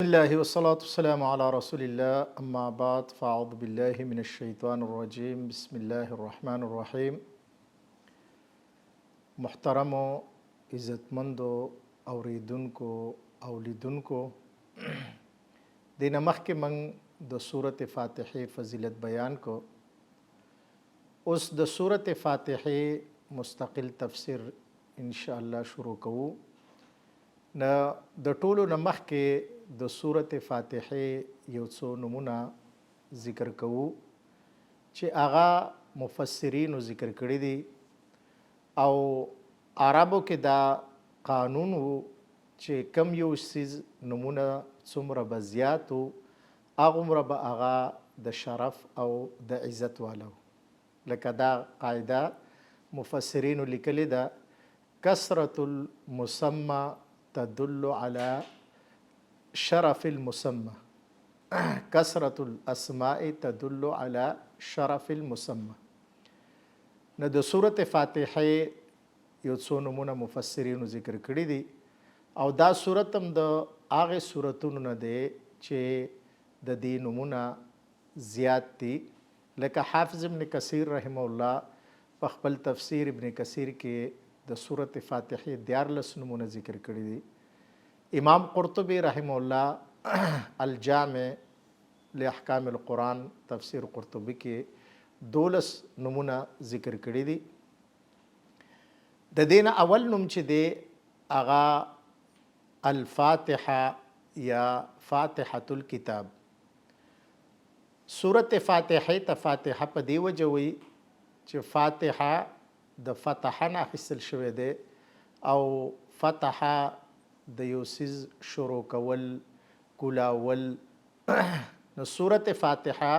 الله والصلاة والسلام على رسول الله اما بعد فاعوذ بالله من الشیطان الرجیم بسم الله الرحمن الرحیم. محترم و عزتمندو اوریدونکو او لیدونکو، دینه مخکې موږ د سورة فاتحه فضیلت بیان کو. اوس د سورة فاتحه مستقل تفسیر ان شاء الله شروع کوو. نه د ټولو نه مخکې د سورة فاتحه یو څو نمونه ذکر کوو چې هغه مفسرینو ذکر کړي دي او عربو کې دا قانون و چې کم یو څیز نمونه څومره به زیات و هغومره به هغه د شرف او د عزت والا و. لکه دا قاعده مفسرینو لیکلې ده: کثرة المسمى تدل على شرف المسمى. کثرة الاسماء تدل على شرف المسمى. نو د سورة فاتحه یو څو نمونه مفسرینو ذکر کړي دي او دا سورت هم د هغې سورتونو نه دی چې د دې نمونه زیات دي. لکه حافظ ابن کثیر رحمه الله په خپل تفسیر ابن کثیر کې د سورة فاتحه 14 نمونه ذکر کړي دي. امام قرطبی رحمه الله الجامع لاحکام القرآن تفسیر قرطبی کې 12 نمونه ذکر کړي دي. د دې نه اول نوم چې دی هغه الفاتحه یا فاتحة الکتاب. سورة فاتحه ته فاتحه په دې وجه وایي چې فاتحه د فتحه نه اخیستل شوی دی او فتحه د یو څیز شروع کول، کولاول. نو سورة فاتحه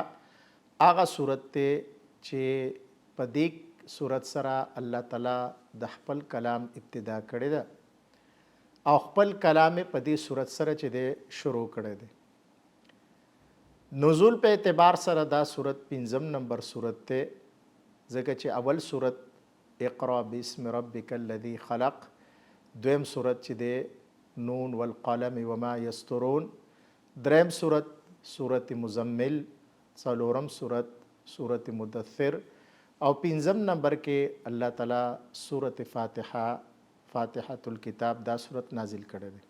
هغه سورت دی چې په دې سورت سره الله تعالی د خپل کلام ابتدا کړې ده او خپل کلام په دې سورت سره چې دی شروع کړی دی. نزول په اعتبار سره دا سورت 5 نمبر سورت دی، ځکه چې اول سورت اقرأ باسم ربک الذی خلق، دویم سورت چې دی نون والقلم وما یسطرون، دریم سورت سورت مزمل، څلورم سورت سورت مدثر او 5 نمبر کې الله تعالی سورت فاتحه فاتحة الکتاب دا سورت نازل کړی دی.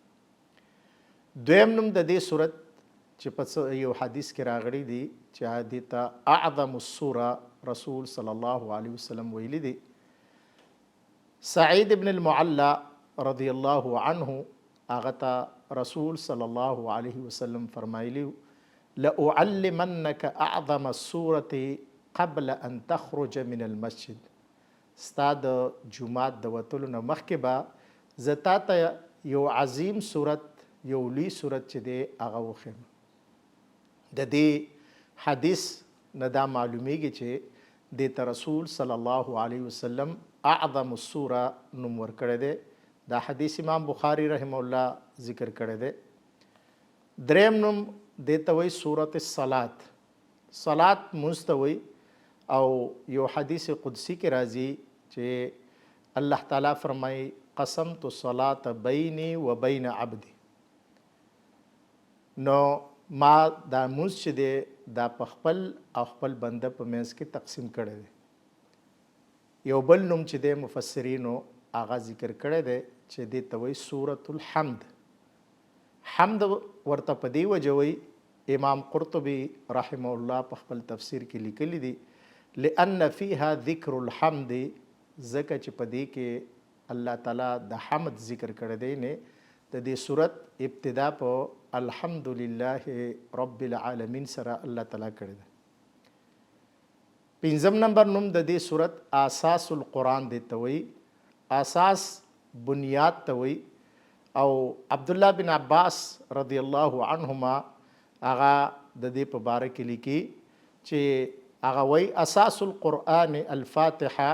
دویم نوم د دې سورت چې په یو حدیث کې راغلی دی چې هدې ته اعظم السوره رسول صلی الله علیه وسلم ویلی دی. سعید ابن المعلى رضی الله عنه هغه ته رسول صلی الله علیه وسلم فرمایلی: لأعلمنك اعظم السورة قبل ان تخرج من المسجد. ستا د جمعات د وتلو نه مخکې به زه تا ته یو عظیم صورت، یو لوی صورت چې دی هغه وښیم. د دې حدیث نه دا معلومیږي چې دې ته رسول صلی الله علیه وسلم اعظم السوره نوم ورکړی دی. دا حدیث امام بخاری رحمه الله ذکر کړی دی. دریم نوم دې ته وایي سورة الصلاة. صلات مونځ ته وایي او یو حدیث قدسی کې راځي چې الله تعالی فرمایي: قسمت الصلاة بیني و بین عبدي. نو ما دا مونځ چې دی دا په خپل او خپل بنده په منځ کې تقسیم کړی دی. یو بل نوم چې دی مفسرینو هغه ذکر کړی دی چې دې ته وایي سورة الحمد. حمد ورته په دې وجه وایي، امام قرطبي رحمه الله په خپل تفسیر کې لیکلی دی: لأن فيها ذکر الحمد، ځکه چې په دې کې الله تعالی د حمد ذکر کړی دی. نه د دې صورت ابتدا په الحمدلله رب العالمین سره الله تعالی کړی دی. 5 نمبر نوم د دې صورت اساس القرآن دی ته وایي. اساس بنیاد ته وایي او عبدالله بن عباس رضی الله عنهما هغه د دې په باره کې لیکي چې هغه وایي اساس القرآن الفاتحه،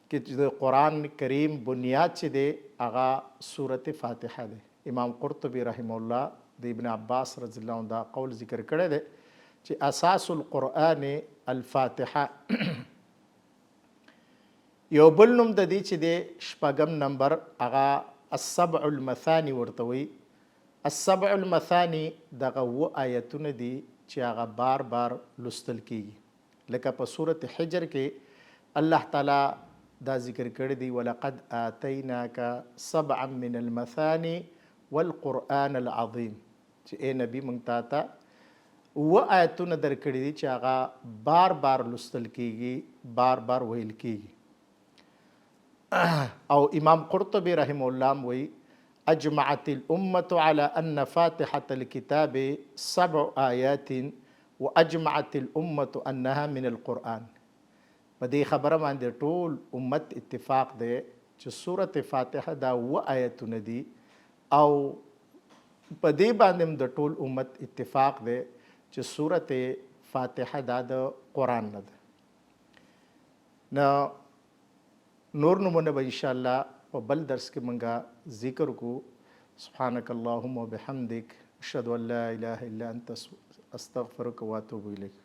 کې د قرآن کریم بنیاد چې دی هغه سورة فاتحه دی. امام قرطبی رحمه الله د ابن عباس رضی الله عنه دا قول ذکر کړی دی چې اساس القرآن الفاتحه. یو بل نوم د دې چې دی 6 نمبر هغه السبع المثاني ورته وایي. السبع المثانی دغه و آیتونه دي چې هغه بار بار لوستل کیږي لکه په سورة حجر کې الله تعالی دا ذکر کړی دی ولقد آتیناک سبعا من المثانی والقرآن العظیم چې اے نبی مونږ ته و آیتونه درکړي دي چې هغه بار بار لوستل کیږي بار بار ویل کیږي او امام قرطبي رحم الله وی اجمعت الامة على ان فاتحة الكتاب 7 آيات واجمعت الامة انها من القرآن. په دې خبره باندې ټول امت اتفاق دی چې سورة فاتحه دا و آیتونه دي او په دې باندې د ټول امت اتفاق دی چې سورة فاتحه دا د قرآن نه ده. نو نور نمونه به انشاءالله په بل درس کې منګه ذکر کو. سبحانك اللهم وبحمدك اشهد ان لا اله الا انت استغفرك واتوب اليك.